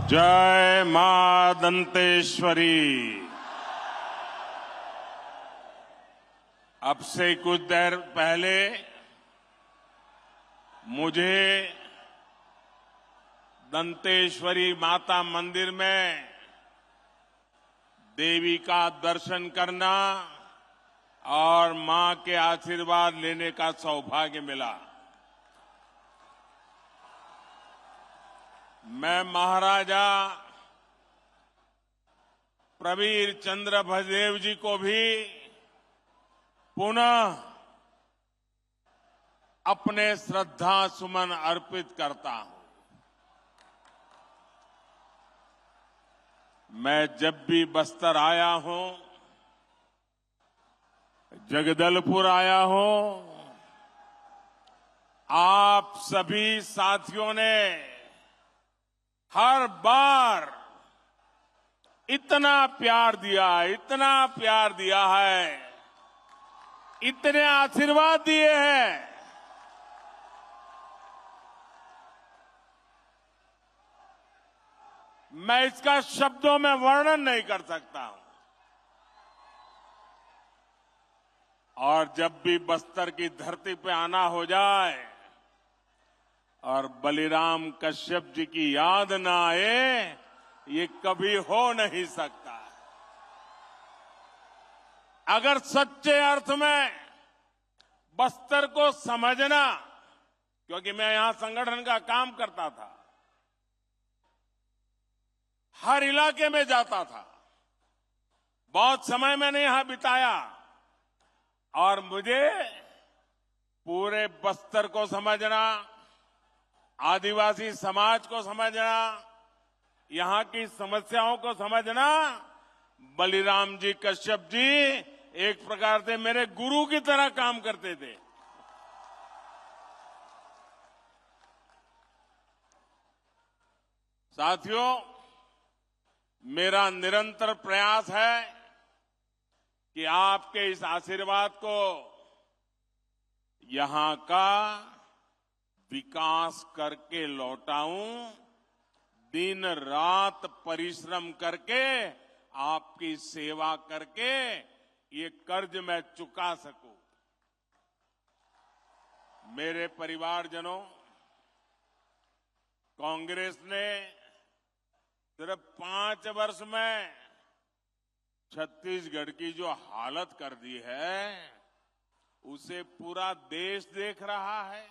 जय मां दंतेश्वरी। अब से कुछ देर पहले मुझे दंतेश्वरी माता मंदिर में देवी का दर्शन करना और मां के आशीर्वाद लेने का सौभाग्य मिला। मैं महाराजा प्रवीर चंद्र भंजदेव जी को भी पुनः अपने श्रद्धा सुमन अर्पित करता हूं। मैं जब भी बस्तर आया हूं, जगदलपुर आया हूं, आप सभी साथियों ने हर बार इतना प्यार दिया है, इतने आशीर्वाद दिए हैं। मैं इसका शब्दों में वर्णन नहीं कर सकता हूं। और जब भी बस्तर की धरती पे आना हो जाए और बलिराम कश्यप जी की याद ना आए, ये कभी हो नहीं सकता। अगर सच्चे अर्थ में बस्तर को समझना, क्योंकि मैं यहां संगठन का काम करता था, हर इलाके में जाता था, बहुत समय मैंने यहां बिताया और मुझे पूरे बस्तर को समझना, आदिवासी समाज को समझना, यहां की समस्याओं को समझना, बलिराम जी कश्यप जी एक प्रकार से मेरे गुरु की तरह काम करते थे। साथियों, मेरा निरंतर प्रयास है कि आपके इस आशीर्वाद को यहां का विकास करके लौटाऊं, दिन रात परिश्रम करके, आपकी सेवा करके ये कर्ज मैं चुका सकूं। मेरे परिवारजनों, कांग्रेस ने सिर्फ 5 वर्ष में छत्तीसगढ़ की जो हालत कर दी है, उसे पूरा देश देख रहा है।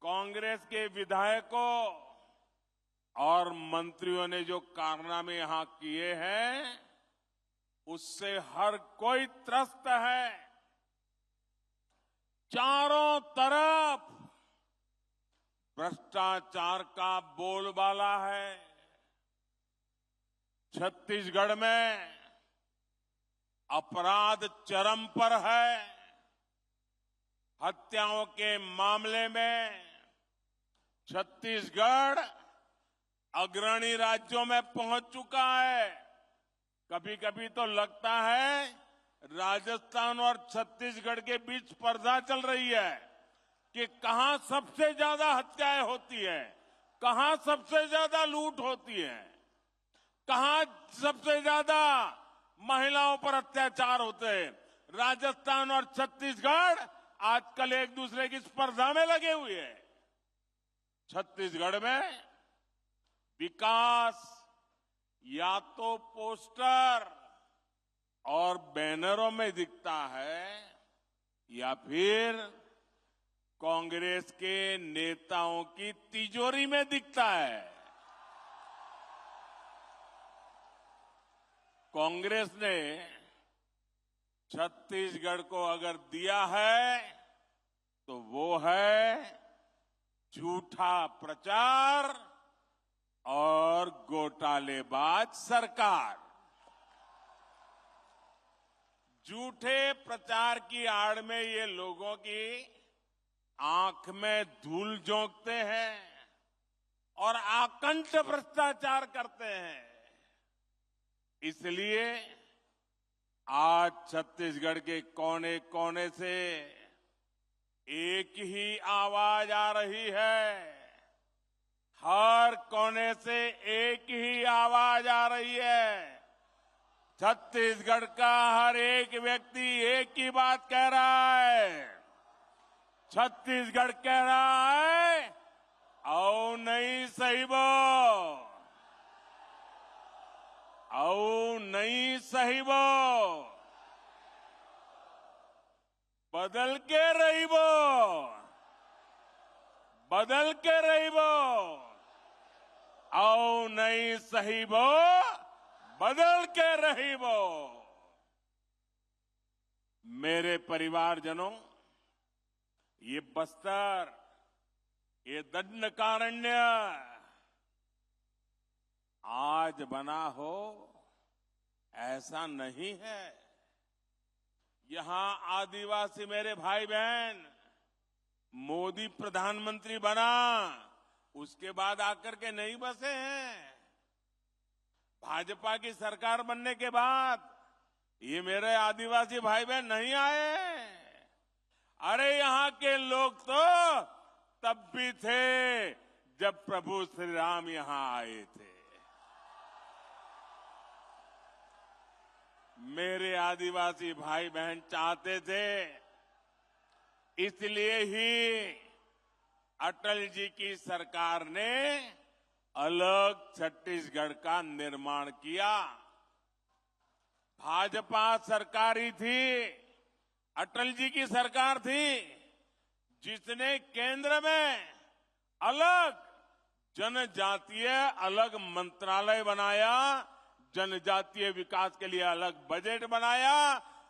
कांग्रेस के विधायकों और मंत्रियों ने जो कारनामे यहां किए हैं, उससे हर कोई त्रस्त है। चारों तरफ भ्रष्टाचार का बोलबाला है। छत्तीसगढ़ में अपराध चरम पर है। हत्याओं के मामले में छत्तीसगढ़ अग्रणी राज्यों में पहुंच चुका है। कभी कभी तो लगता है राजस्थान और छत्तीसगढ़ के बीच स्पर्धा चल रही है कि कहां सबसे ज्यादा हत्याएं होती है, कहां सबसे ज्यादा लूट होती है, कहां सबसे ज्यादा महिलाओं पर अत्याचार होते हैं। राजस्थान और छत्तीसगढ़ आजकल एक दूसरे की स्पर्धा में लगे हुए हैं। छत्तीसगढ़ में विकास या तो पोस्टर और बैनरों में दिखता है या फिर कांग्रेस के नेताओं की तिजोरी में दिखता है। कांग्रेस ने छत्तीसगढ़ को अगर दिया है तो वो है झूठा प्रचार और घोटालेबाज सरकार। झूठे प्रचार की आड़ में ये लोगों की आंख में धूल झोंकते हैं और आकंठ भ्रष्टाचार करते हैं। इसलिए आज छत्तीसगढ़ के कोने कोने से एक ही आवाज आ रही है। हर कोने से छत्तीसगढ़ का हर एक व्यक्ति एक ही बात कह रहा है। छत्तीसगढ़ कह रहा है, आओ नहीं सहीबो, आओ नहीं सहीबो, बदल के रहीबो, बदल के रहीबो, आओ नहीं सहीबो, बदल के रहीबो। मेरे परिवारजनों, ये बस्तर, ये दंडकारण्य आज बना हो ऐसा नहीं है। यहां आदिवासी मेरे भाई बहन, मोदी प्रधानमंत्री बना उसके बाद आकर के नहीं बसे हैं। भाजपा की सरकार बनने के बाद ये मेरे आदिवासी भाई बहन नहीं आए। अरे यहां के लोग तो तब भी थे जब प्रभु श्री राम यहां आए थे। मेरे आदिवासी भाई बहन चाहते थे, इसलिए ही अटल जी की सरकार ने अलग छत्तीसगढ़ का निर्माण किया। भाजपा सरकार ही थी, अटल जी की सरकार थी, जिसने केंद्र में अलग जनजातीय अलग मंत्रालय बनाया, जनजातीय विकास के लिए अलग बजट बनाया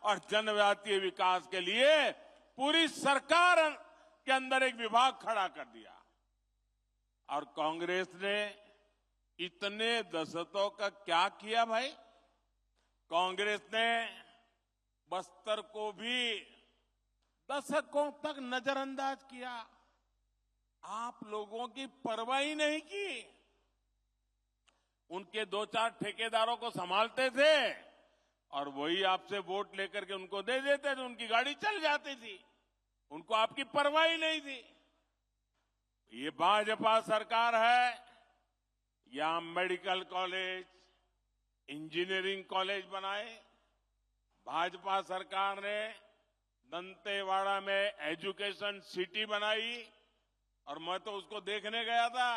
और जनजातीय विकास के लिए पूरी सरकार के अंदर एक विभाग खड़ा कर दिया। और कांग्रेस ने इतने दशकों का क्या किया भाई? कांग्रेस ने बस्तर को भी दशकों तक नजरअंदाज किया। आप लोगों की परवाह ही नहीं की। उनके दो चार ठेकेदारों को संभालते थे और वही आपसे वोट लेकर के उनको दे देते थे, उनकी गाड़ी चल जाती थी, उनको आपकी परवाह ही नहीं थी। ये भाजपा सरकार है, यहां मेडिकल कॉलेज, इंजीनियरिंग कॉलेज बनाए। भाजपा सरकार ने दंतेवाड़ा में एजुकेशन सिटी बनाई और मैं तो उसको देखने गया था।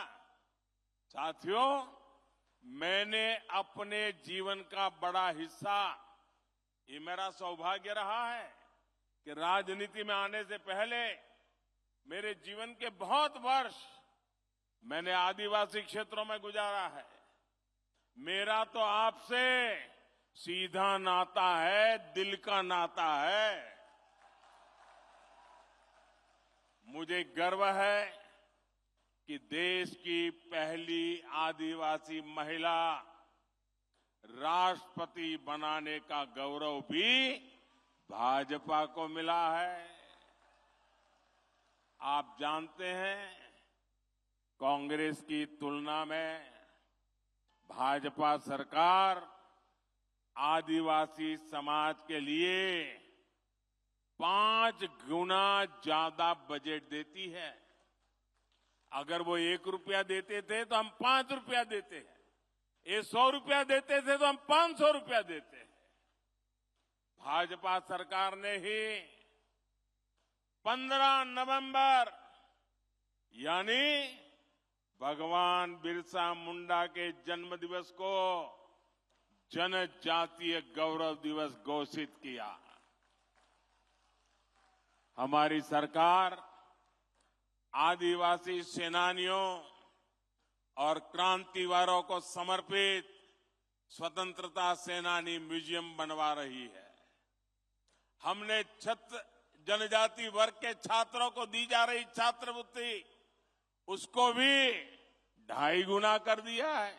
साथियों, मैंने अपने जीवन का बड़ा हिस्सा, ये मेरा सौभाग्य रहा है कि राजनीति में आने से पहले मेरे जीवन के बहुत वर्ष मैंने आदिवासी क्षेत्रों में गुजारा है। मेरा तो आपसे सीधा नाता है, दिल का नाता है। मुझे गर्व है कि देश की पहली आदिवासी महिला राष्ट्रपति बनाने का गौरव भी भाजपा को मिला है। आप जानते हैं, कांग्रेस की तुलना में भाजपा सरकार आदिवासी समाज के लिए 5 गुना ज्यादा बजट देती है। अगर वो 1 रुपया देते थे तो हम 5 रुपया देते हैं, ये 100 रुपया देते थे तो हम 500 रुपया देते हैं। भाजपा सरकार ने ही 15 नवंबर यानी भगवान बिरसा मुंडा के जन्म दिवस को जनजातीय गौरव दिवस घोषित किया। हमारी सरकार आदिवासी सेनानियों और क्रांतिवारों को समर्पित स्वतंत्रता सेनानी म्यूजियम बनवा रही है। हमने जनजाति वर्ग के छात्रों को दी जा रही छात्रवृत्ति, उसको भी 2.5 गुना कर दिया है।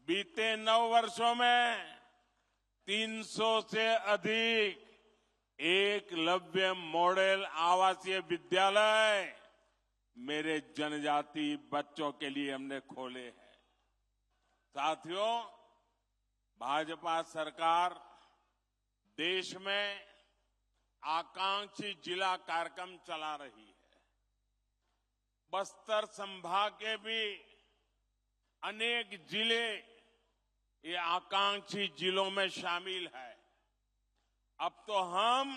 बीते 9 वर्षों में 300 से अधिक एकलव्य मॉडल आवासीय विद्यालय मेरे जनजाति बच्चों के लिए हमने खोले हैं। साथियों, भाजपा सरकार देश में आकांक्षी जिला कार्यक्रम चला रही है। बस्तर संभाग के भी अनेक जिले ये आकांक्षी जिलों में शामिल है। अब तो हम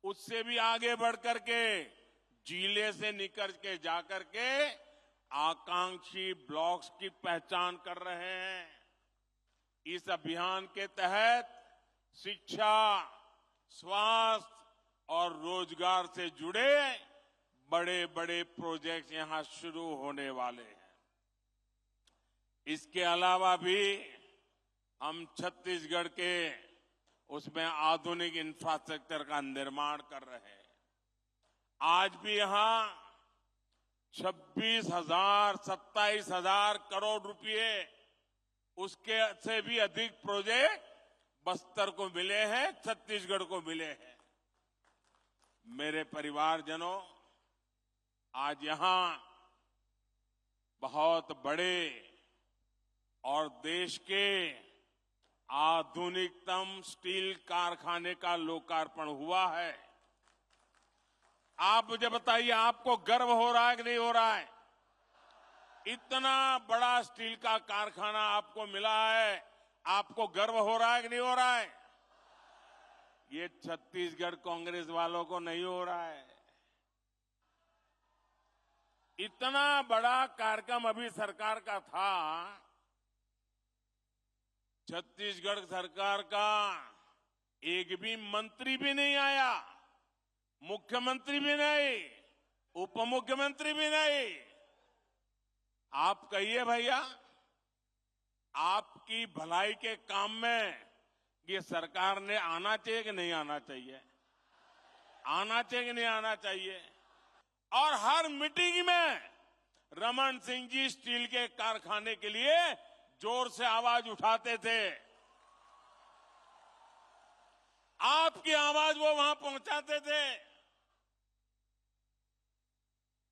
उससे भी आगे बढ़ करके जिले से निकल के जाकर के आकांक्षी ब्लॉक्स की पहचान कर रहे हैं। इस अभियान के तहत शिक्षा, स्वास्थ्य और रोजगार से जुड़े बड़े बड़े प्रोजेक्ट यहां शुरू होने वाले हैं। इसके अलावा भी हम छत्तीसगढ़ के उसमें आधुनिक इंफ्रास्ट्रक्चर का निर्माण कर रहे हैं। आज भी यहां 26,000, 27,000 करोड़ रुपए उसके से भी अधिक प्रोजेक्ट बस्तर को मिले हैं, छत्तीसगढ़ को मिले हैं। मेरे परिवारजनों, आज यहां बहुत बड़े और देश के आधुनिकतम स्टील कारखाने का लोकार्पण हुआ है। आप मुझे बताइए, आपको गर्व हो रहा है कि नहीं हो रहा है? इतना बड़ा स्टील का कारखाना आपको मिला है, आपको गर्व हो रहा है कि नहीं हो रहा है? ये छत्तीसगढ़ कांग्रेस वालों को नहीं हो रहा है। इतना बड़ा कार्यक्रम अभी सरकार का था, छत्तीसगढ़ सरकार का एक भी मंत्री भी नहीं आया, मुख्यमंत्री भी नहीं, उप मुख्यमंत्री भी नहीं। आप कहिए भैया, आपकी भलाई के काम में ये सरकार ने आना चाहिए कि नहीं आना चाहिए? आना चाहिए कि नहीं आना चाहिए? और हर मीटिंग में रमन सिंह जी स्टील के कारखाने के लिए जोर से आवाज उठाते थे। आपकी आवाज वो वहां पहुंचाते थे।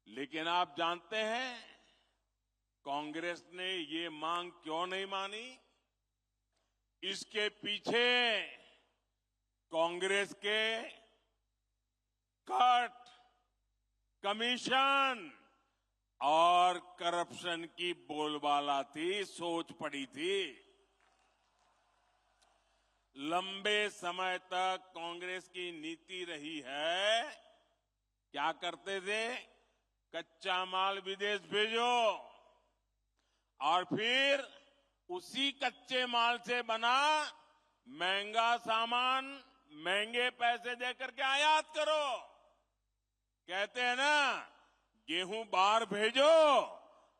लेकिन आप जानते हैं कांग्रेस ने ये मांग क्यों नहीं मानी? इसके पीछे कांग्रेस के कट, कमीशन और करप्शन की बोलबाला थी, सोच पड़ी थी। लंबे समय तक कांग्रेस की नीति रही है, क्या करते थे? कच्चा माल विदेश भेजो और फिर उसी कच्चे माल से बना महंगा सामान महंगे पैसे देकर के आयात करो। कहते हैं ना, गेहूं बाहर भेजो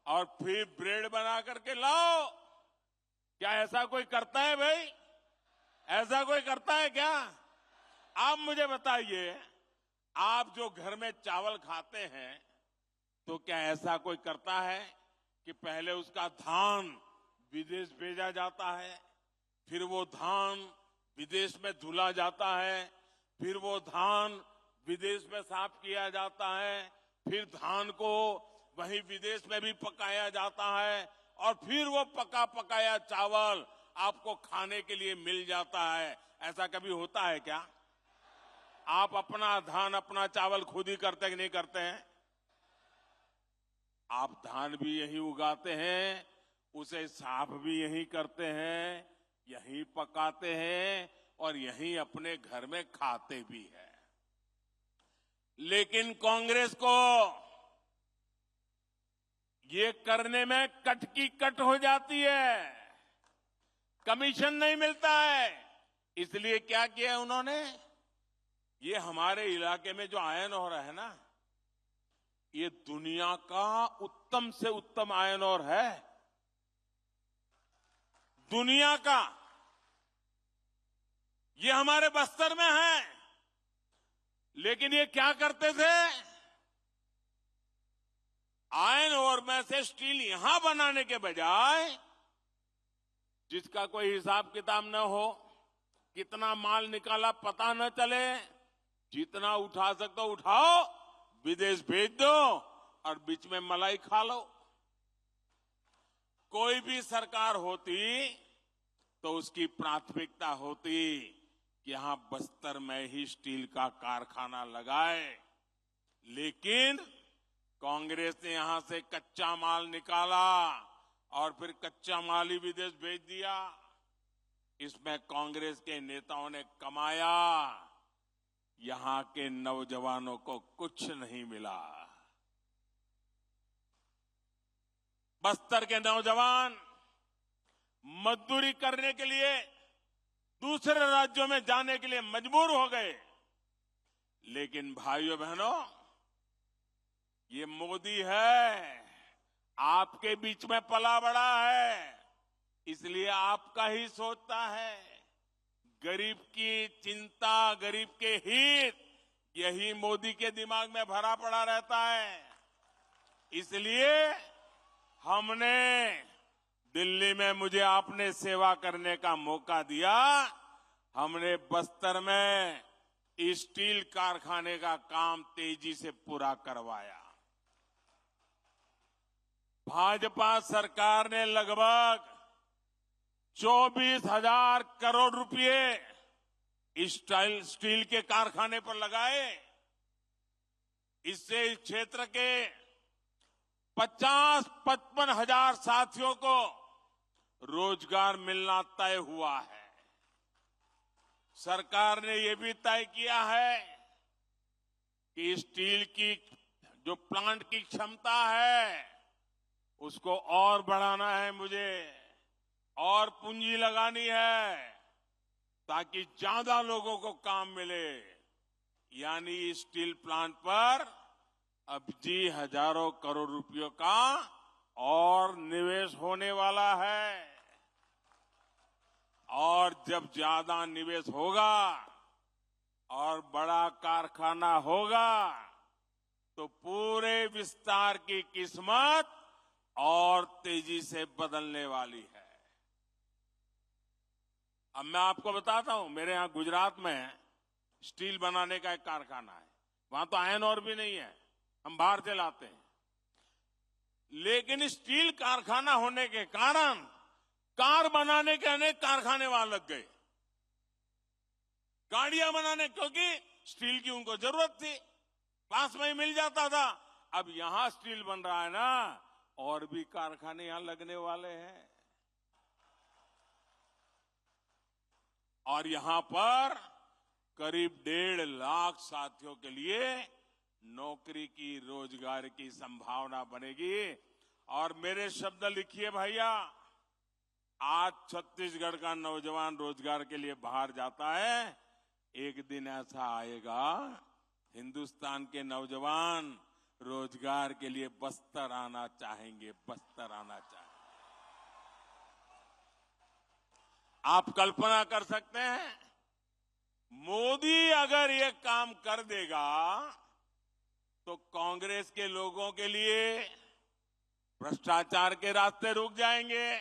और फिर ब्रेड बना करके लाओ। क्या ऐसा कोई करता है भाई? ऐसा कोई करता है क्या? आप मुझे बताइए, आप जो घर में चावल खाते हैं तो क्या ऐसा कोई करता है कि पहले उसका धान विदेश भेजा जाता है, फिर वो धान विदेश में धुला जाता है, फिर वो धान विदेश में साफ किया जाता है, फिर धान को वहीं विदेश में भी पकाया जाता है और फिर वो पका पकाया चावल आपको खाने के लिए मिल जाता है? ऐसा कभी होता है क्या? आप अपना धान, अपना चावल खुद ही करते कि नहीं करते हैं? आप धान भी यहीं उगाते हैं, उसे साफ भी यहीं करते हैं, यहीं पकाते हैं और यहीं अपने घर में खाते भी हैं। लेकिन कांग्रेस को ये करने में कट की कट हो जाती है, कमीशन नहीं मिलता है। इसलिए क्या किया उन्होंने? ये हमारे इलाके में जो आयरन ओर है ना, ये दुनिया का उत्तम से उत्तम आयरन ओर है, दुनिया का। ये हमारे बस्तर में है। लेकिन ये क्या करते थे? आयरन ओर में से स्टील यहां बनाने के बजाय, जिसका कोई हिसाब किताब न हो, कितना माल निकाला पता न चले, जितना उठा सकते हो उठाओ, विदेश भेज दो और बीच में मलाई खा लो। कोई भी सरकार होती तो उसकी प्राथमिकता होती कि यहां बस्तर में ही स्टील का कारखाना लगाए। लेकिन कांग्रेस ने यहां से कच्चा माल निकाला और फिर कच्चा माल ही विदेश भेज दिया। इसमें कांग्रेस के नेताओं ने कमाया, यहां के नौजवानों को कुछ नहीं मिला। बस्तर के नौजवान मजदूरी करने के लिए दूसरे राज्यों में जाने के लिए मजबूर हो गए। लेकिन भाइयों बहनों, ये मोदी है, आपके बीच में पला बड़ा है, इसलिए आपका ही सोचता है। गरीब की चिंता, गरीब के हित, यही मोदी के दिमाग में भरा पड़ा रहता है। इसलिए हमने दिल्ली में मुझे आपने सेवा करने का मौका दिया। हमने बस्तर में स्टील कारखाने का काम तेजी से पूरा करवाया। भाजपा सरकार ने लगभग 24,000 करोड़ रुपए स्टील के कारखाने पर लगाए। इससे इस क्षेत्र के 50-55 हजार साथियों को रोजगार मिलना तय हुआ है। सरकार ने यह भी तय किया है कि स्टील की जो प्लांट की क्षमता है उसको और बढ़ाना है, मुझे और पूंजी लगानी है ताकि ज्यादा लोगों को काम मिले। यानी स्टील प्लांट पर अब जी हजारों करोड़ रुपयों का और निवेश होने वाला है। और जब ज्यादा निवेश होगा और बड़ा कारखाना होगा तो पूरे विस्तार की किस्मत और तेजी से बदलने वाली है। अब मैं आपको बताता हूं, मेरे यहां गुजरात में स्टील बनाने का एक कारखाना है। वहां तो आयरन ओर भी नहीं है, हम बाहर से लाते हैं। लेकिन स्टील कारखाना होने के कारण कार बनाने के अनेक कारखाने वहां लग गए, गाड़ियां बनाने, क्योंकि स्टील की उनको जरूरत थी, पास में ही मिल जाता था। अब यहां स्टील बन रहा है ना, और भी कारखाने यहां लगने वाले हैं। और यहां पर करीब 1.5 लाख साथियों के लिए नौकरी की, रोजगार की संभावना बनेगी। और मेरे शब्द लिखिए भैया, आज छत्तीसगढ़ का नौजवान रोजगार के लिए बाहर जाता है, एक दिन ऐसा आएगा हिंदुस्तान के नौजवान रोजगार के लिए बस्तर आना चाहेंगे, बस्तर आना चाहेंगे। आप कल्पना कर सकते हैं, मोदी अगर ये काम कर देगा तो कांग्रेस के लोगों के लिए भ्रष्टाचार के रास्ते रुक जाएंगे।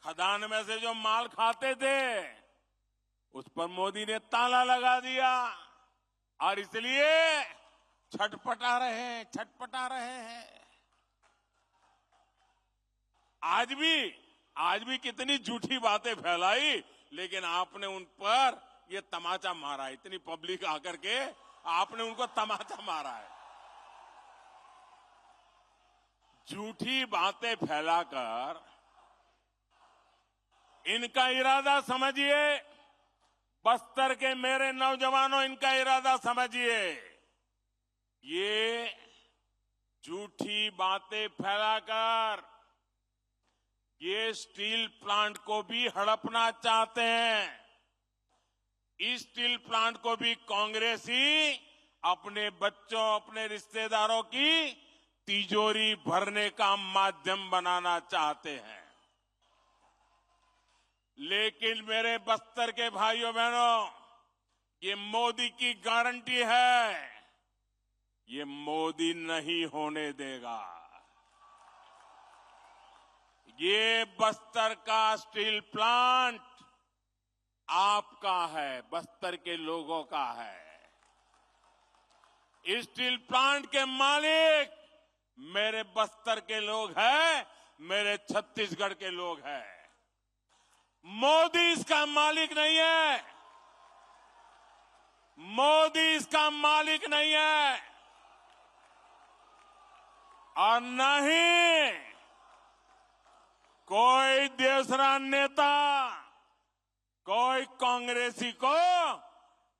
खदान में से जो माल खाते थे उस पर मोदी ने ताला लगा दिया और इसलिए छटपटा रहे हैं। आज भी कितनी झूठी बातें फैलाई, लेकिन आपने उन पर ये तमाचा मारा, इतनी पब्लिक आकर के आपने उनको तमाचा मारा है। झूठी बातें फैलाकर इनका इरादा समझिए। बस्तर के मेरे नौजवानों, इनका इरादा समझिए। ये झूठी बातें फैलाकर ये स्टील प्लांट को भी हड़पना चाहते हैं। इस स्टील प्लांट को भी कांग्रेस ही अपने बच्चों, अपने रिश्तेदारों की तिजोरी भरने का माध्यम बनाना चाहते हैं। लेकिन मेरे बस्तर के भाइयों बहनों, ये मोदी की गारंटी है, ये मोदी नहीं होने देगा। ये बस्तर का स्टील प्लांट आपका है, बस्तर के लोगों का है। इस स्टील प्लांट के मालिक मेरे बस्तर के लोग हैं, मेरे छत्तीसगढ़ के लोग हैं। मोदी इसका मालिक नहीं है, मोदी इसका मालिक नहीं है, और न ही कोई दूसरा नेता कोई कांग्रेसी को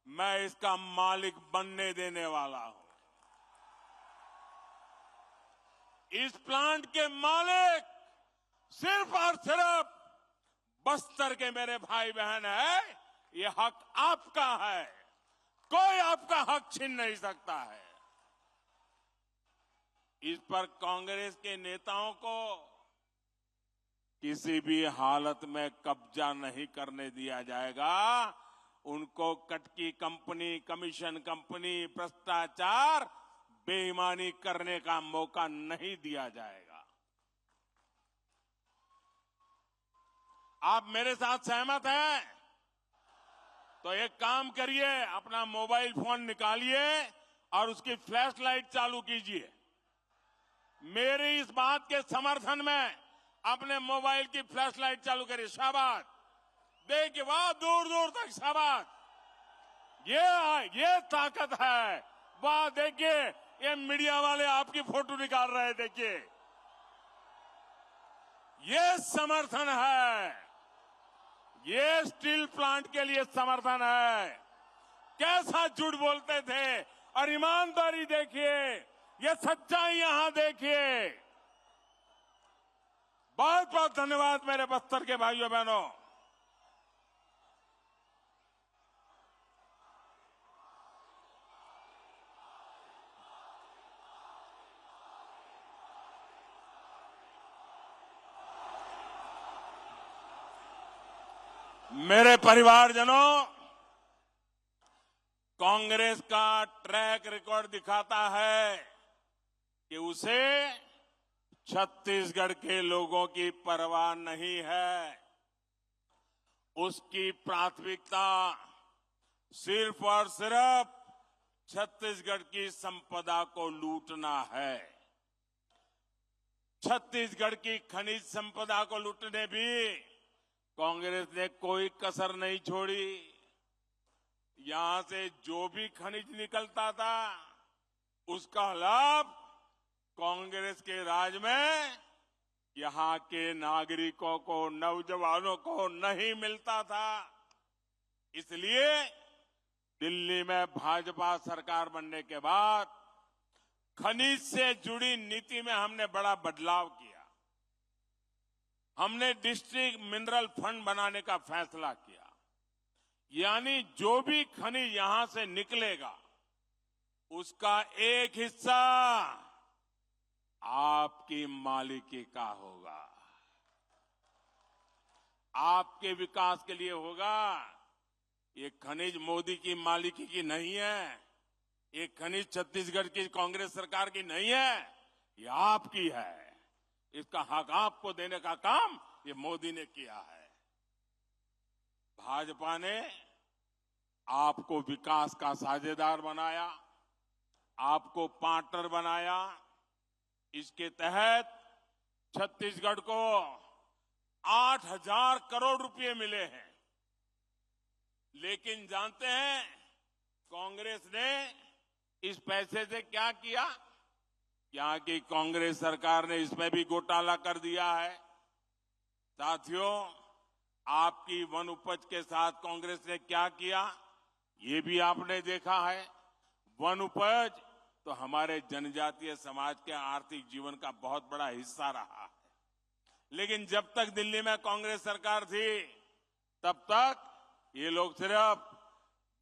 मैं इसका मालिक बनने देने वाला हूं। इस प्लांट के मालिक सिर्फ और सिर्फ बस्तर के मेरे भाई बहन है। ये हक आपका है, कोई आपका हक छीन नहीं सकता है। इस पर कांग्रेस के नेताओं को किसी भी हालत में कब्जा नहीं करने दिया जाएगा। उनको कटकी कंपनी, कमीशन कंपनी, भ्रष्टाचार, बेईमानी करने का मौका नहीं दिया जाएगा। आप मेरे साथ सहमत हैं? तो एक काम करिए, अपना मोबाइल फोन निकालिए और उसकी फ्लैश लाइट चालू कीजिए। मेरी इस बात के समर्थन में अपने मोबाइल की फ्लैश लाइट चालू करिए। शाबाश, देखिए, वाह, दूर दूर तक शाबाश। ये ताकत है। वाह, देखिए, ये मीडिया वाले आपकी फोटो निकाल रहे हैं। देखिए, ये समर्थन है। ये स्टील प्लांट के लिए समर्थन है। कैसा झूठ बोलते थे और ईमानदारी देखिए, ये सच्चाई यहां देखिए। बहुत बहुत धन्यवाद मेरे बस्तर के भाइयों बहनों। मेरे परिवारजनों, कांग्रेस का ट्रैक रिकॉर्ड दिखाता है कि उसे छत्तीसगढ़ के लोगों की परवाह नहीं है। उसकी प्राथमिकता सिर्फ और सिर्फ छत्तीसगढ़ की संपदा को लूटना है। छत्तीसगढ़ की खनिज संपदा को लूटने भी कांग्रेस ने कोई कसर नहीं छोड़ी। यहां से जो भी खनिज निकलता था, उसका लाभ कांग्रेस के राज में यहां के नागरिकों को, नौजवानों को नहीं मिलता था। इसलिए दिल्ली में भाजपा सरकार बनने के बाद खनिज से जुड़ी नीति में हमने बड़ा बदलाव किया। हमने डिस्ट्रिक्ट मिनरल फंड बनाने का फैसला किया। यानी जो भी खनिज यहां से निकलेगा, उसका एक हिस्सा आपकी मालिकी का होगा, आपके विकास के लिए होगा। ये खनिज मोदी की मालिकी की नहीं है। ये खनिज छत्तीसगढ़ की कांग्रेस सरकार की नहीं है, ये आपकी है। इसका हक आपको देने का काम ये मोदी ने किया है। भाजपा ने आपको विकास का साझेदार बनाया, आपको पार्टनर बनाया। इसके तहत छत्तीसगढ़ को 8,000 करोड़ रुपए मिले हैं। लेकिन जानते हैं कांग्रेस ने इस पैसे से क्या किया? यहाँ की कांग्रेस सरकार ने इसमें भी घोटाला कर दिया है। साथियों, आपकी वन उपज के साथ कांग्रेस ने क्या किया, ये भी आपने देखा है। वन उपज तो हमारे जनजातीय समाज के आर्थिक जीवन का बहुत बड़ा हिस्सा रहा है। लेकिन जब तक दिल्ली में कांग्रेस सरकार थी, तब तक ये लोग सिर्फ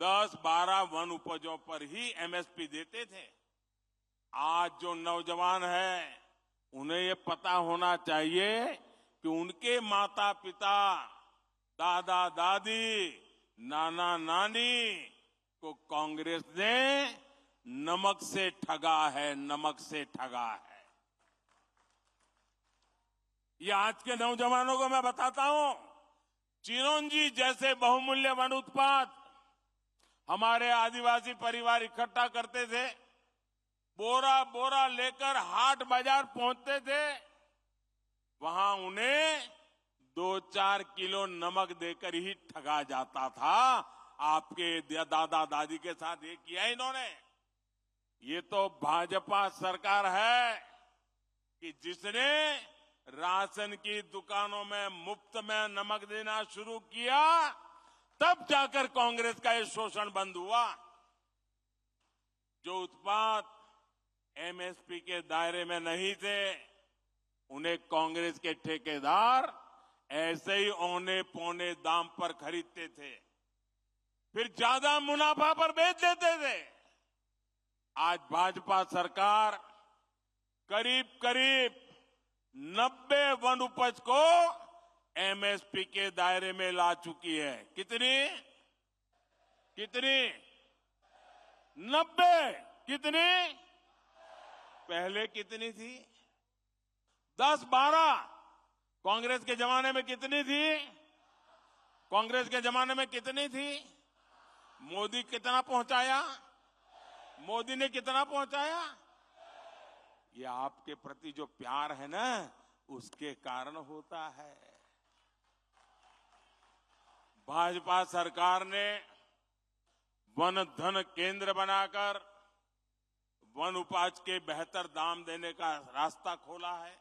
10-12 वन उपजों पर ही एमएसपी देते थे। आज जो नौजवान हैं, उन्हें ये पता होना चाहिए कि उनके माता पिता, दादा दादी, नाना नानी को कांग्रेस ने नमक से ठगा है, नमक से ठगा है। ये आज के नौजवानों को मैं बताता हूं, चिरौंजी जैसे बहुमूल्य वन उत्पाद हमारे आदिवासी परिवार इकट्ठा करते थे, बोरा बोरा लेकर हाट बाजार पहुंचते थे। वहां उन्हें 2-4 किलो नमक देकर ही ठगा जाता था। आपके दादा दादी के साथ ये किया इन्होंने। ये तो भाजपा सरकार है कि जिसने राशन की दुकानों में मुफ्त में नमक देना शुरू किया तब जाकर कांग्रेस का ये शोषण बंद हुआ। जो उत्पाद एमएसपी के दायरे में नहीं थे, उन्हें कांग्रेस के ठेकेदार ऐसे ही औने पौने दाम पर खरीदते थे, फिर ज्यादा मुनाफा पर बेच देते थे। आज भाजपा सरकार करीब करीब 90 वन उपज को एमएसपी के दायरे में ला चुकी है। कितनी 90। कितनी? पहले कितनी थी? 10-12। कांग्रेस के जमाने में कितनी थी? कांग्रेस के जमाने में कितनी थी? मोदी कितना पहुंचाया? मोदी ने कितना पहुंचाया? ये आपके प्रति जो प्यार है ना, उसके कारण होता है। भाजपा सरकार ने वन धन केंद्र बनाकर वन उपज के बेहतर दाम देने का रास्ता खोला है।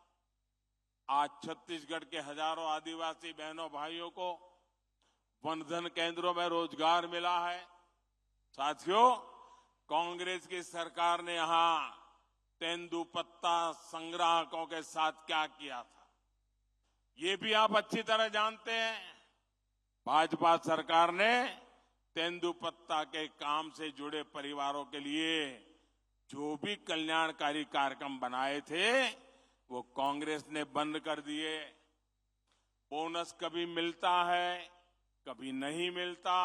आज छत्तीसगढ़ के हजारों आदिवासी बहनों भाइयों को वन धन केंद्रों में रोजगार मिला है। साथियों, कांग्रेस की सरकार ने यहां तेंदुपत्ता संग्राहकों के साथ क्या किया था, ये भी आप अच्छी तरह जानते हैं। भाजपा सरकार ने तेंदुपत्ता के काम से जुड़े परिवारों के लिए जो भी कल्याणकारी कार्यक्रम बनाए थे, वो कांग्रेस ने बंद कर दिए। बोनस कभी मिलता है, कभी नहीं मिलता,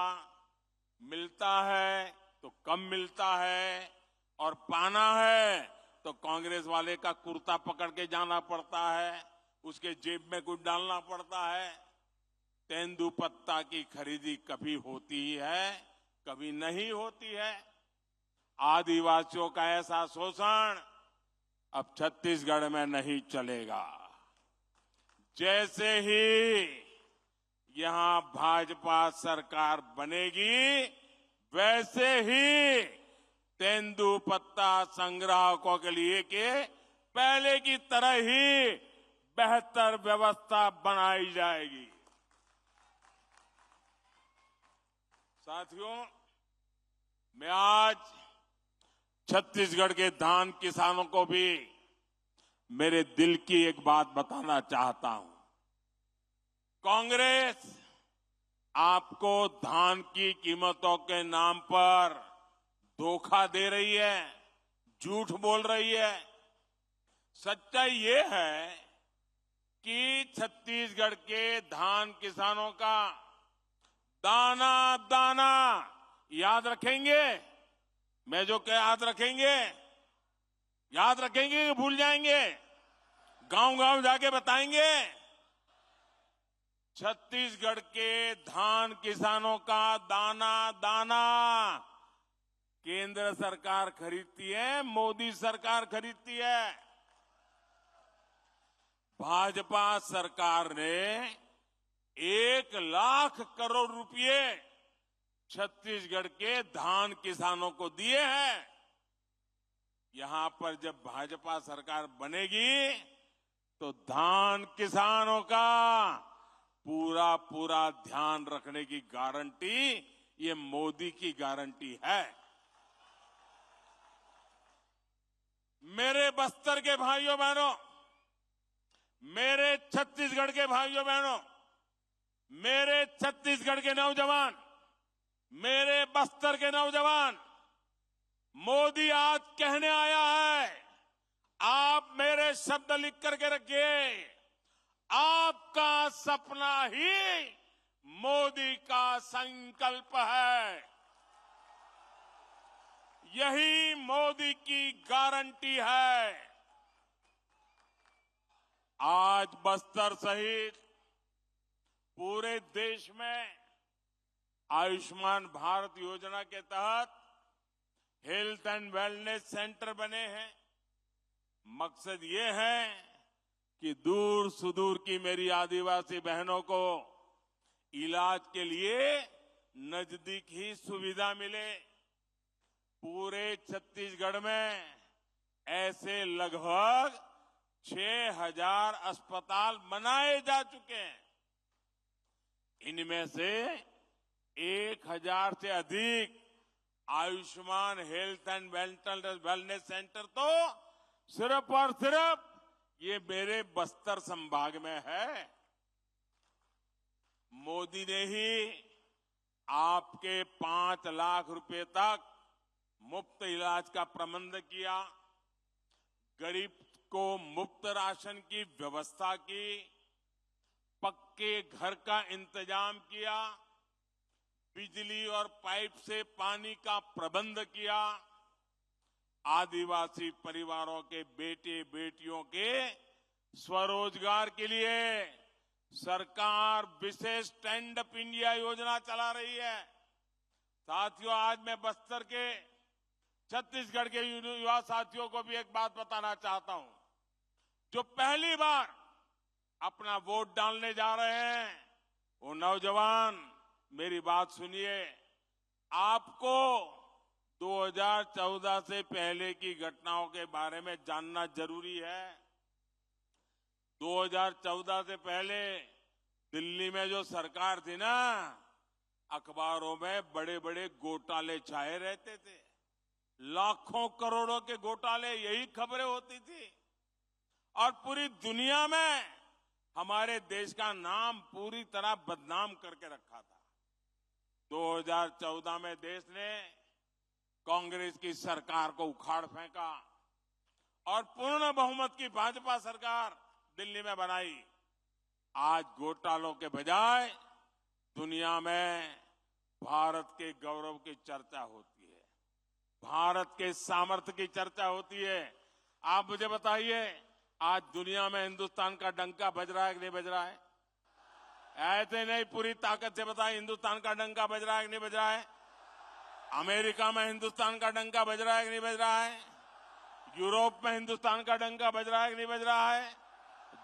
मिलता है तो कम मिलता है, और पाना है तो कांग्रेस वाले का कुर्ता पकड़ के जाना पड़ता है, उसके जेब में कुछ डालना पड़ता है। तेंदुपत्ता की खरीदी कभी होती है, कभी नहीं होती है। आदिवासियों का ऐसा शोषण अब छत्तीसगढ़ में नहीं चलेगा। जैसे ही यहां भाजपा सरकार बनेगी, वैसे ही तेंदुपत्ता संग्राहकों के लिए के पहले की तरह ही बेहतर व्यवस्था बनाई जाएगी। साथियों, मैं आज छत्तीसगढ़ के धान किसानों को भी मेरे दिल की एक बात बताना चाहता हूं। कांग्रेस आपको धान की कीमतों के नाम पर धोखा दे रही है, झूठ बोल रही है। सच्चाई ये है कि छत्तीसगढ़ के धान किसानों का दाना दाना याद रखेंगे। मैं जो क्या याद रखेंगे कि भूल जाएंगे? गांव गांव जाके बताएंगे। छत्तीसगढ़ के धान किसानों का दाना दाना केंद्र सरकार खरीदती है, मोदी सरकार खरीदती है। भाजपा सरकार ने 1,00,000 करोड़ रुपए छत्तीसगढ़ के धान किसानों को दिए हैं। यहां पर जब भाजपा सरकार बनेगी तो धान किसानों का पूरा ध्यान रखने की गारंटी ये मोदी की गारंटी है। मेरे बस्तर के भाइयों बहनों, मेरे छत्तीसगढ़ के भाइयों बहनों, मेरे छत्तीसगढ़ के नौजवान, मेरे बस्तर के नौजवान, मोदी आज कहने आया है, आप मेरे शब्द लिख करके रखिए, आपका सपना ही मोदी का संकल्प है। यही मोदी की गारंटी है। आज बस्तर सहित पूरे देश में आयुष्मान भारत योजना के तहत हेल्थ एंड वेलनेस सेंटर बने हैं। मकसद ये है कि दूर सुदूर की मेरी आदिवासी बहनों को इलाज के लिए नजदीक ही सुविधा मिले। पूरे छत्तीसगढ़ में ऐसे लगभग 6,000 अस्पताल बनाए जा चुके हैं। इनमें से 1000 से अधिक Ayushman health and wellness centre तो सिर्फ और सिर्फ ये मेरे बस्तर संभाग में है। मोदी ने ही आपके 5 लाख रुपए तक मुफ्त इलाज का प्रबंध किया, गरीब को मुफ्त राशन की व्यवस्था की, पक्के घर का इंतजाम किया, बिजली और पाइप से पानी का प्रबंध किया, आदिवासी परिवारों के बेटे बेटियों के स्वरोजगार के लिए सरकार विशेष स्टैंड अप इंडिया योजना चला रही है। साथियों, आज मैं बस्तर के छत्तीसगढ़ के युवा साथियों को भी एक बात बताना चाहता हूं। जो पहली बार अपना वोट डालने जा रहे हैं, वो नौजवान मेरी बात सुनिए। आपको 2014 से पहले की घटनाओं के बारे में जानना जरूरी है। 2014 से पहले दिल्ली में जो सरकार थी ना, अखबारों में बड़े बड़े घोटाले छाए रहते थे, लाखों करोड़ों के घोटाले, यही खबरें होती थी और पूरी दुनिया में हमारे देश का नाम पूरी तरह बदनाम करके रखा था। 2014 में देश ने कांग्रेस की सरकार को उखाड़ फेंका और पूर्ण बहुमत की भाजपा सरकार दिल्ली में बनाई। आज घोटालों के बजाय दुनिया में भारत के गौरव की चर्चा होती है, भारत के सामर्थ्य की चर्चा होती है। आप मुझे बताइए, आज दुनिया में हिंदुस्तान का डंका बज रहा है कि नहीं बज रहा है? ऐसे नहीं, पूरी ताकत से बताइए, हिंदुस्तान का डंका बज रहा है कि नहीं बज रहा है? अमेरिका में हिंदुस्तान का डंका बज रहा है कि नहीं बज रहा है? यूरोप में हिंदुस्तान का डंका बज रहा है कि नहीं बज रहा है?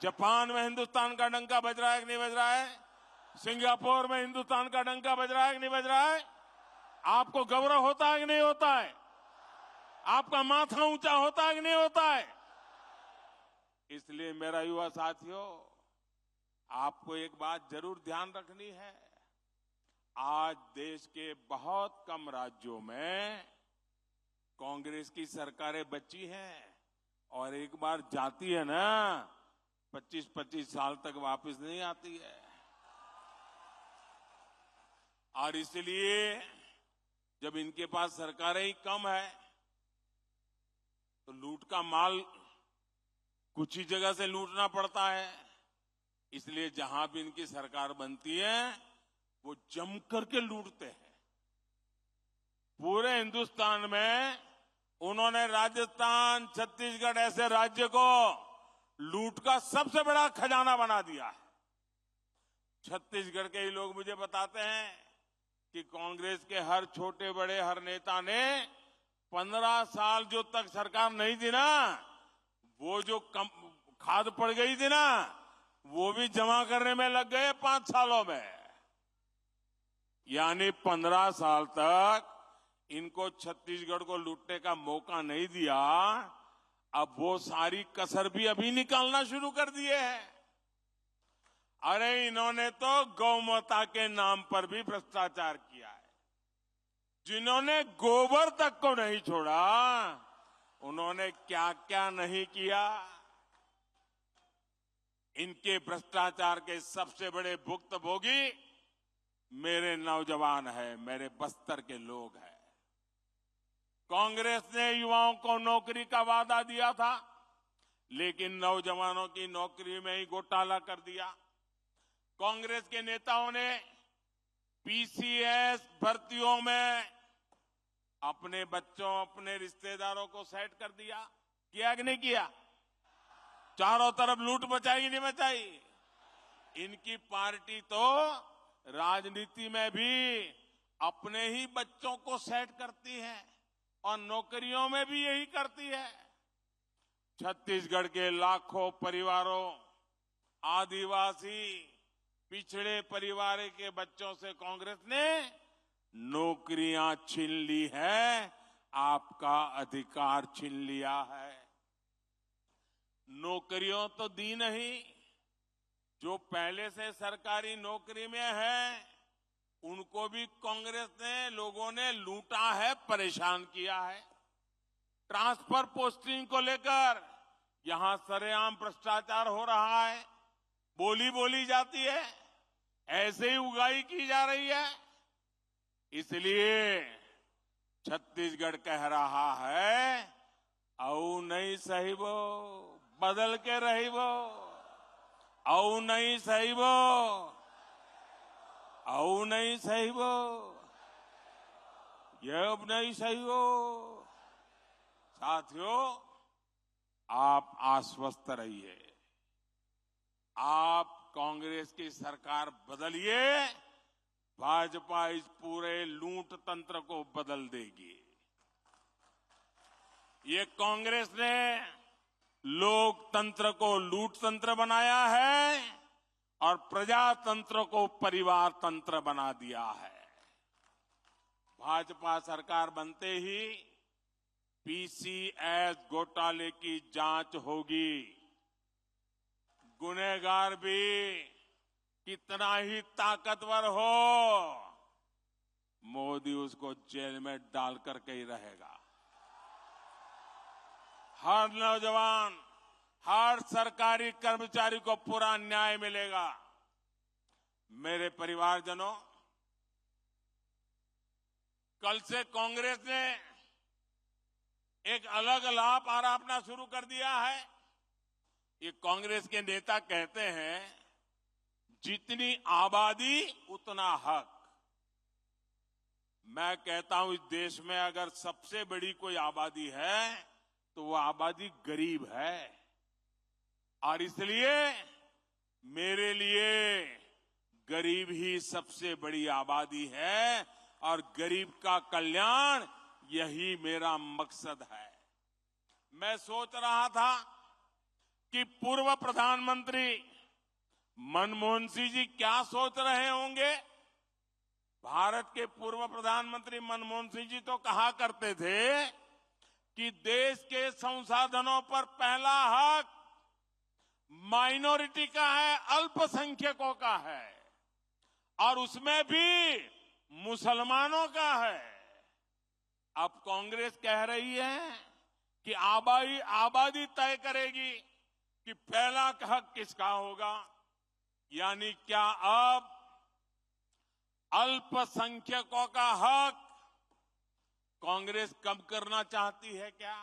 जापान में हिंदुस्तान का डंका बज रहा है कि नहीं बज रहा है? सिंगापुर में हिंदुस्तान का डंका बज रहा है कि नहीं बज रहा है? आपको गौरव होता है कि नहीं होता है? आपका माथा ऊंचा होता है कि नहीं होता है? इसलिए मेरा युवा साथियों, आपको एक बात जरूर ध्यान रखनी है। आज देश के बहुत कम राज्यों में कांग्रेस की सरकारें बची हैं और एक बार जाती है ना, 25-25 साल तक वापस नहीं आती है। और इसलिए जब इनके पास सरकारें ही कम है तो लूट का माल कुछ ही जगह से लूटना पड़ता है। इसलिए जहां भी इनकी सरकार बनती है वो जम करके लूटते हैं। पूरे हिंदुस्तान में उन्होंने राजस्थान, छत्तीसगढ़ ऐसे राज्य को लूट का सबसे बड़ा खजाना बना दिया है। छत्तीसगढ़ के ही लोग मुझे बताते हैं कि कांग्रेस के हर छोटे बड़े हर नेता ने 15 साल जो तक सरकार नहीं थी ना, वो जो खाद पड़ गई थी ना, वो भी जमा करने में लग गए 5 सालों में। यानी 15 साल तक इनको छत्तीसगढ़ को लूटने का मौका नहीं दिया। अब वो सारी कसर भी अभी निकालना शुरू कर दिए हैं। अरे इन्होंने तो गौमाता के नाम पर भी भ्रष्टाचार किया है। जिन्होंने गोबर तक को नहीं छोड़ा, उन्होंने क्या क्या नहीं किया। इनके भ्रष्टाचार के सबसे बड़े भुक्तभोगी मेरे नौजवान हैं, मेरे बस्तर के लोग हैं। कांग्रेस ने युवाओं को नौकरी का वादा दिया था, लेकिन नौजवानों की नौकरी में ही घोटाला कर दिया। कांग्रेस के नेताओं ने पीसीएस भर्तियों में अपने बच्चों, अपने रिश्तेदारों को सेट कर दिया। किया कि नहीं किया? चारों तरफ लूट मचाई नहीं मचाई? इनकी पार्टी तो राजनीति में भी अपने ही बच्चों को सेट करती है और नौकरियों में भी यही करती है। छत्तीसगढ़ के लाखों परिवारों, आदिवासी, पिछड़े परिवार के बच्चों से कांग्रेस ने नौकरियां छीन ली है, आपका अधिकार छीन लिया है। नौकरियों तो दी नहीं, जो पहले से सरकारी नौकरी में है उनको भी कांग्रेस ने लोगों ने लूटा है, परेशान किया है। ट्रांसफर पोस्टिंग को लेकर यहां सरेआम भ्रष्टाचार हो रहा है, बोली बोली जाती है, ऐसे ही उगाई की जा रही है। इसलिए छत्तीसगढ़ कह रहा है, औ नहीं सही वो, बदल के रही वो, औ नहीं सही वो, औ नहीं सही वो, ये अब नहीं सही वो। साथियों, आप आश्वस्त रहिए, आप कांग्रेस की सरकार बदलिए, भाजपा इस पूरे लूट तंत्र को बदल देगी। ये कांग्रेस ने लोकतंत्र को लूट तंत्र बनाया है और प्रजातंत्र को परिवार तंत्र बना दिया है। भाजपा सरकार बनते ही पीसीएस घोटाले की जांच होगी। गुनहगार भी कितना ही ताकतवर हो, मोदी उसको जेल में डाल करके ही रहेगा। हर नौजवान, हर सरकारी कर्मचारी को पूरा न्याय मिलेगा। मेरे परिवारजनों, कल से कांग्रेस ने एक अलग लाभ आरोपना शुरू कर दिया है। ये कांग्रेस के नेता कहते हैं, जितनी आबादी उतना हक। मैं कहता हूं, इस देश में अगर सबसे बड़ी कोई आबादी है तो वो आबादी गरीब है, और इसलिए मेरे लिए गरीब ही सबसे बड़ी आबादी है और गरीब का कल्याण यही मेरा मकसद है। मैं सोच रहा था कि पूर्व प्रधानमंत्री मनमोहन सिंह जी क्या सोच रहे होंगे। भारत के पूर्व प्रधानमंत्री मनमोहन सिंह जी तो कहा करते थे कि देश के संसाधनों पर पहला हक माइनॉरिटी का है, अल्पसंख्यकों का है, और उसमें भी मुसलमानों का है। अब कांग्रेस कह रही है कि आबादी तय करेगी कि पहला हक किसका होगा। यानी क्या अब अल्पसंख्यकों का हक कांग्रेस कम करना चाहती है क्या?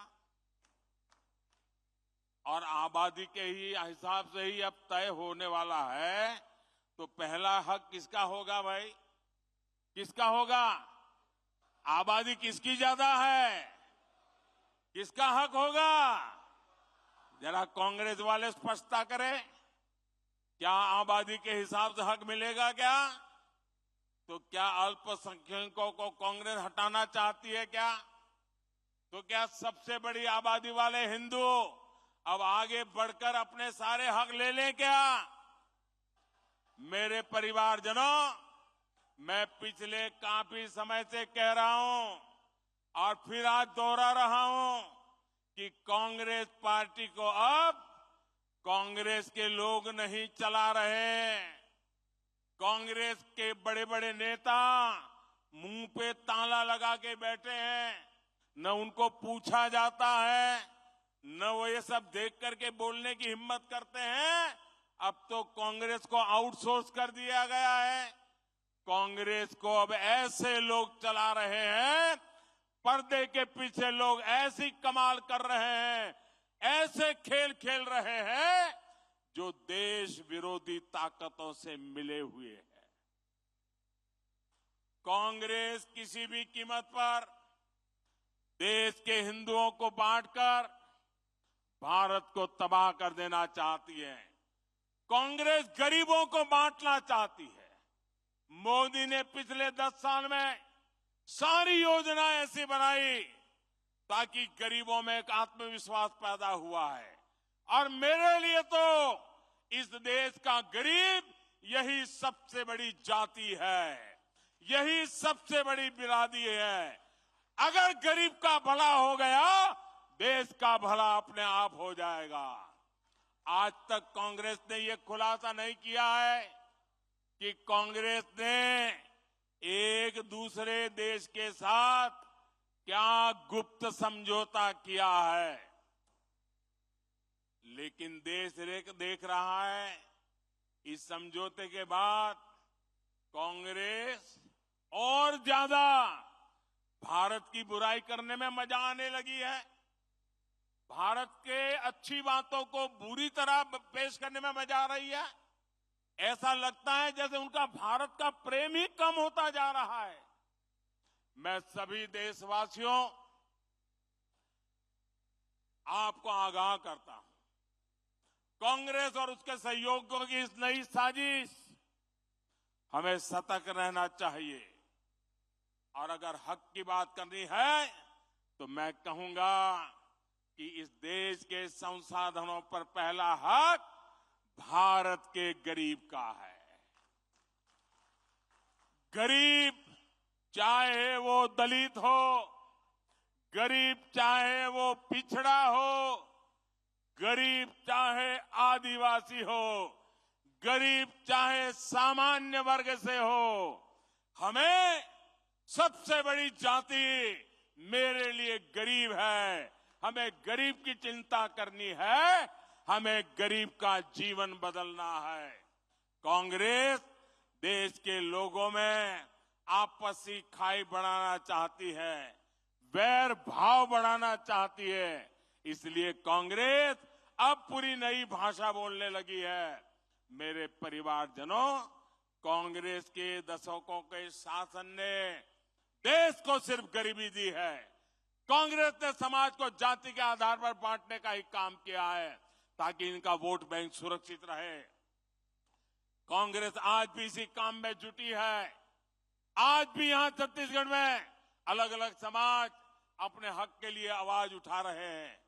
और आबादी के ही हिसाब से ही अब तय होने वाला है, तो पहला हक किसका होगा भाई? किसका होगा? आबादी किसकी ज्यादा है? किसका हक होगा? जरा कांग्रेस वाले स्पष्टता करें, क्या आबादी के हिसाब से हक मिलेगा क्या? तो क्या अल्पसंख्यकों को कांग्रेस हटाना चाहती है क्या? तो क्या सबसे बड़ी आबादी वाले हिंदू अब आगे बढ़कर अपने सारे हक ले लें क्या? मेरे परिवारजनों, मैं पिछले काफी समय से कह रहा हूं और फिर आज दोहरा रहा हूं कि कांग्रेस पार्टी को अब कांग्रेस के लोग नहीं चला रहे। कांग्रेस के बड़े बड़े नेता मुंह पे ताला लगा के बैठे हैं, न उनको पूछा जाता है, न वो ये सब देख करके बोलने की हिम्मत करते हैं। अब तो कांग्रेस को आउटसोर्स कर दिया गया है। कांग्रेस को अब ऐसे लोग चला रहे हैं, पर्दे के पीछे लोग ऐसी कमाल कर रहे हैं, ऐसे खेल खेल रहे हैं जो देश विरोधी ताकतों से मिले हुए हैं। कांग्रेस किसी भी कीमत पर देश के हिंदुओं को बांटकर भारत को तबाह कर देना चाहती है। कांग्रेस गरीबों को बांटना चाहती है। मोदी ने पिछले 10 साल में सारी योजना ऐसी बनाई ताकि गरीबों में एक आत्मविश्वास पैदा हुआ है, और मेरे लिए तो इस देश का गरीब यही सबसे बड़ी जाति है, यही सबसे बड़ी बिरादरी है। अगर गरीब का भला हो गया, देश का भला अपने आप हो जाएगा। आज तक कांग्रेस ने यह खुलासा नहीं किया है कि कांग्रेस ने एक दूसरे देश के साथ क्या गुप्त समझौता किया है, लेकिन देश देख रहा है इस समझौते के बाद कांग्रेस और ज्यादा भारत की बुराई करने में मजा आने लगी है। भारत के अच्छी बातों को बुरी तरह पेश करने में मजा आ रही है। ऐसा लगता है जैसे उनका भारत का प्रेम ही कम होता जा रहा है। मैं सभी देशवासियों आपको आगाह करता हूं, कांग्रेस और उसके सहयोगियों की इस नई साजिश, हमें सतर्क रहना चाहिए। और अगर हक की बात करनी है तो मैं कहूंगा कि इस देश के संसाधनों पर पहला हक भारत के गरीब का है। गरीब चाहे वो दलित हो, गरीब चाहे वो पिछड़ा हो, गरीब चाहे आदिवासी हो, गरीब चाहे सामान्य वर्ग से हो, हमें सबसे बड़ी जाति मेरे लिए गरीब है। हमें गरीब की चिंता करनी है, हमें गरीब का जीवन बदलना है। कांग्रेस देश के लोगों में आपसी खाई बढ़ाना चाहती है, वैर भाव बढ़ाना चाहती है। इसलिए कांग्रेस अब पूरी नई भाषा बोलने लगी है। मेरे परिवारजनों, कांग्रेस के दशकों के शासन ने देश को सिर्फ गरीबी दी है। कांग्रेस ने समाज को जाति के आधार पर बांटने का ही काम किया है ताकि इनका वोट बैंक सुरक्षित रहे। कांग्रेस आज भी इसी काम में जुटी है। आज भी यहां छत्तीसगढ़ में अलग अलग समाज अपने हक के लिए आवाज उठा रहे हैं,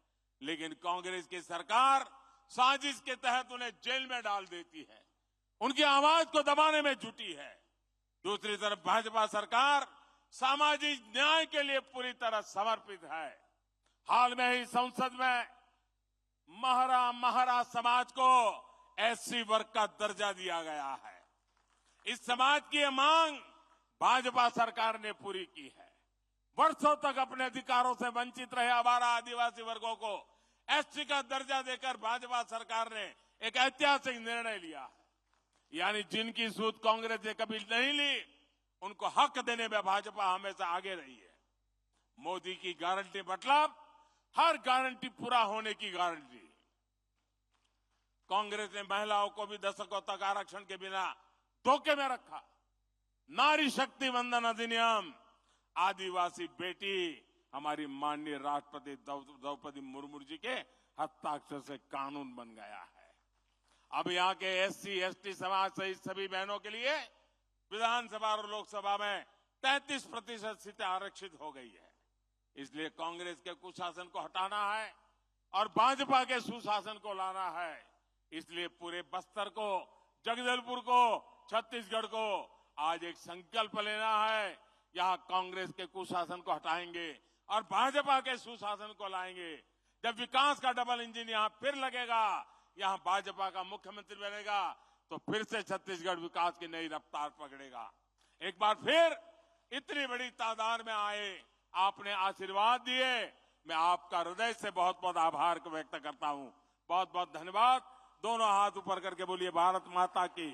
लेकिन कांग्रेस की सरकार साजिश के तहत उन्हें जेल में डाल देती है, उनकी आवाज को दबाने में जुटी है। दूसरी तरफ भाजपा सरकार सामाजिक न्याय के लिए पूरी तरह समर्पित है। हाल में ही संसद में महरा समाज को एससी वर्ग का दर्जा दिया गया है। इस समाज की मांग भाजपा सरकार ने पूरी की है। वर्षों तक अपने अधिकारों से वंचित रहे आवारा आदिवासी वर्गों को एसटी का दर्जा देकर भाजपा सरकार ने एक ऐतिहासिक निर्णय लिया है। यानी जिनकी सूद कांग्रेस ने कभी नहीं ली, उनको हक देने में भाजपा हमेशा आगे रही है। मोदी की गारंटी मतलब हर गारंटी पूरा होने की गारंटी। कांग्रेस ने महिलाओं को भी दशकों तक आरक्षण के बिना धोखे में रखा। नारी शक्ति वंदन अधिनियम, आदिवासी बेटी हमारी माननीय राष्ट्रपति द्रौपदी मुर्मू जी के हस्ताक्षर से कानून बन गया है। अब यहाँ के एससी एसटी समाज सहित सभी बहनों के लिए विधानसभा और लोकसभा में 33% सीटें आरक्षित हो गई है। इसलिए कांग्रेस के कुशासन को हटाना है और भाजपा के सुशासन को लाना है। इसलिए पूरे बस्तर को, जगदलपुर को, छत्तीसगढ़ को आज एक संकल्प लेना है। यहां कांग्रेस के कुशासन को हटाएंगे और भाजपा के सुशासन को लाएंगे। जब विकास का डबल इंजन यहां फिर लगेगा, यहां भाजपा का मुख्यमंत्री बनेगा, तो फिर से छत्तीसगढ़ विकास की नई रफ्तार पकड़ेगा। एक बार फिर इतनी बड़ी तादाद में आए, आपने आशीर्वाद दिए, मैं आपका हृदय से बहुत बहुत आभार व्यक्त करता हूं। बहुत बहुत धन्यवाद। दोनों हाथ ऊपर करके बोलिए भारत माता की।